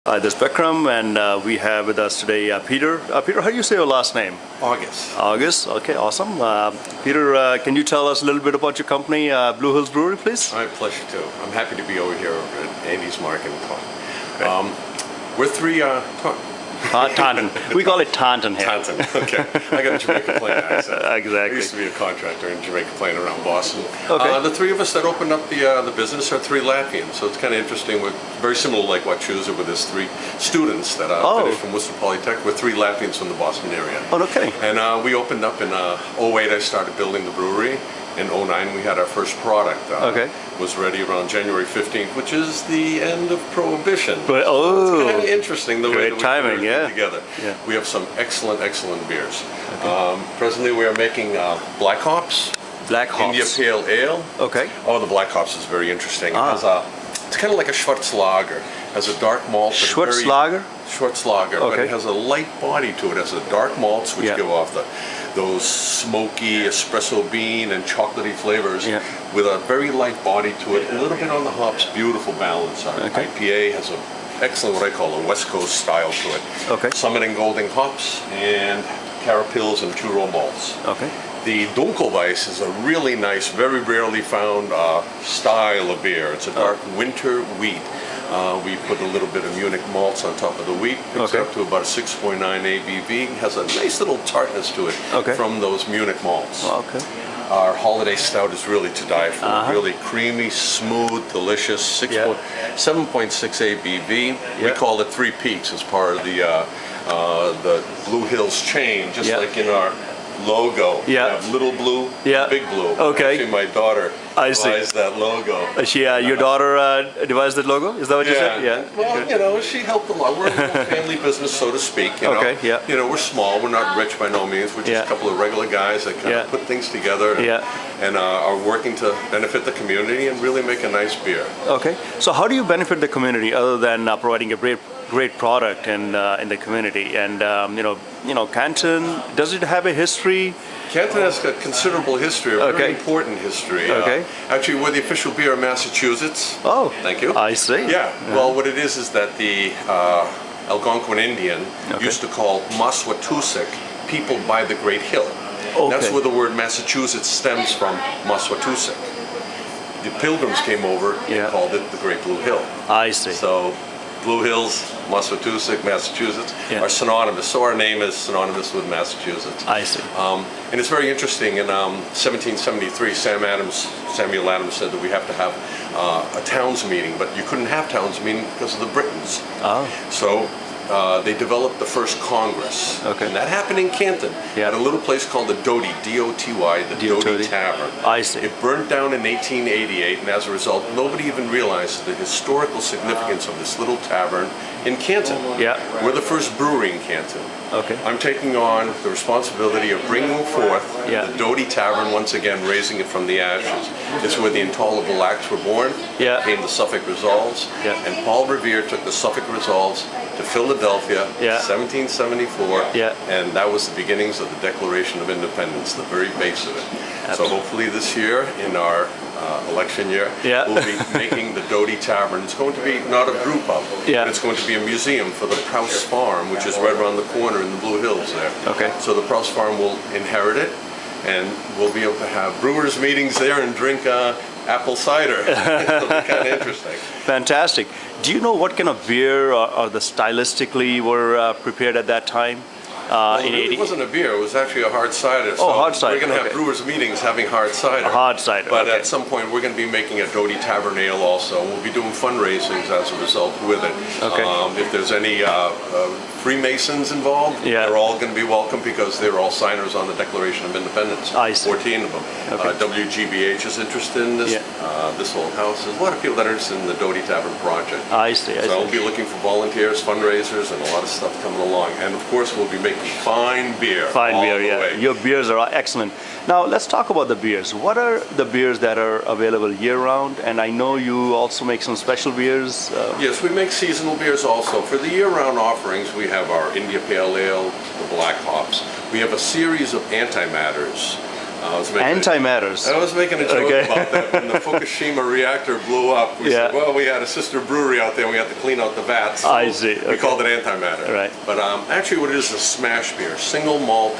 Hi, this is Vikram, and we have with us today Peter. Peter, how do you say your last name? Augis. Augis. Okay, awesome. Peter, can you tell us a little bit about your company, Blue Hills Brewery, please? My pleasure too. I'm happy to be over here at Andy's Market in Taunton. Okay. We're three Taunton. We call it Taunton here. Taunton. Okay. I got a Jamaica Plain accent. Exactly. I used to be a contractor in Jamaica Plain around Boston. Okay. The three of us that opened up the business are three Latvians, so it's kind of interesting. We're very similar, like what Chusa, with his three students that finished from Worcester Polytech. We're three Latvians from the Boston area. Oh, okay. And we opened up in '08. I started building the brewery. In '09, we had our first product. Was ready around January 15th, which is the end of Prohibition. But, so it's kind of interesting the way that we timing, put everything together. Yeah. We have some excellent beers. Okay. Presently, we are making Black Hops. Black Hops. India Pale Ale. Okay. Oh, the Black Hops is very interesting. It has it's kind of like a Schwarzlager. Has a dark malt. Schwarzlager? Schwarzlager, but it has a light body to it. It has a dark malts which give off those smoky espresso bean and chocolatey flavors with a very light body to it. A little bit on the hops, beautiful balance. Our IPA has an excellent, what I call a West Coast style to it. Okay. Summit and Golding hops and carapils and two-row malts. Okay. The Dunkelweiss is a really nice, very rarely found style of beer. It's a dark winter wheat. We put a little bit of Munich malts on top of the wheat. Picks up to about a 6.9 ABV. Has a nice little tartness to it from those Munich malts. Okay. Our holiday stout is really to die for. Really creamy, smooth, delicious. 7.6 ABV. We call it Three Peaks as part of the Blue Hills chain, just like in our logo. We have Little Blue, Big Blue. Okay. Actually, my daughter devised that logo. Your daughter devised that logo? Is that what you said? Yeah. Well, you know, she helped a lot. We're a little family business, so to speak. You know? You know, we're small. We're not rich by no means. We're just a couple of regular guys that kind of put things together and are working to benefit the community and really make a nice beer. Okay. So how do you benefit the community other than providing a great product in the community? And Canton, does it have a history? Canton has a considerable history, a very important history. Actually, we're the official beer of Massachusetts. Oh, thank you. I see. Yeah. Well, what it is that the Algonquin Indian used to call Massachusetts people by the Great Hill. That's where the word Massachusetts stems from, Massachusetts. The Pilgrims came over and called it the Great Blue Hill. I see. So Blue Hills, Massachusetts are synonymous. So our name is synonymous with Massachusetts. I see. And it's very interesting. In 1773, Samuel Adams said that we have to have a towns meeting, but you couldn't have towns meeting because of the Britons. So they developed the first Congress, and that happened in Canton at a little place called the Doty, D-O-T-Y, the Doty Tavern. I see. It burned down in 1888, and as a result, nobody even realized the historical significance of this little tavern in Canton. We're the first brewery in Canton. I'm taking on the responsibility of bringing forth the Doty Tavern once again, raising it from the ashes. This is where the Intolerable Acts were born, came the Suffolk Resolves, and Paul Revere took the Suffolk Resolves to Philadelphia, 1774, and that was the beginnings of the Declaration of Independence, the very base of it. So hopefully this year, in our election year, we'll be making the Doty Tavern. It's going to be not a brew pub, but it's going to be a museum for the Prouse Farm, which is right around the corner in the Blue Hills there. So the Prouse Farm will inherit it, and we'll be able to have brewers meetings there and drink apple cider. It'll be kind of interesting. Fantastic. Do you know what kind of beer or the stylistically were prepared at that time? Well, it really wasn't a beer, it was actually a hard cider. So hard cider. We're going to have brewers meetings having hard cider. Hard cider, But at some point we're going to be making a Doty Tavern Ale also. We'll be doing fundraisings as a result with it. If there's any Freemasons involved, they're all going to be welcome because they're all signers on the Declaration of Independence. I see. 14 of them. WGBH is interested in this. This whole house. There's a lot of people that are interested in the Doty Tavern project. I see. So I'll be looking for volunteers, fundraisers, and a lot of stuff coming along. And of course we'll be making fine beer. Fine beer, Your beers are excellent. Now let's talk about the beers. What are the beers that are available year-round? And I know you also make some special beers. Yes, we make seasonal beers also. For the year-round offerings, we have our India Pale Ale, the Black Hops. We have a series of antimatters. Antimatters. I was making a joke about that. When the Fukushima reactor blew up, we said, well, we had a sister brewery out there, and we had to clean out the vats. So I see. We called it antimatter. Right. But actually what it is a smash beer, single malt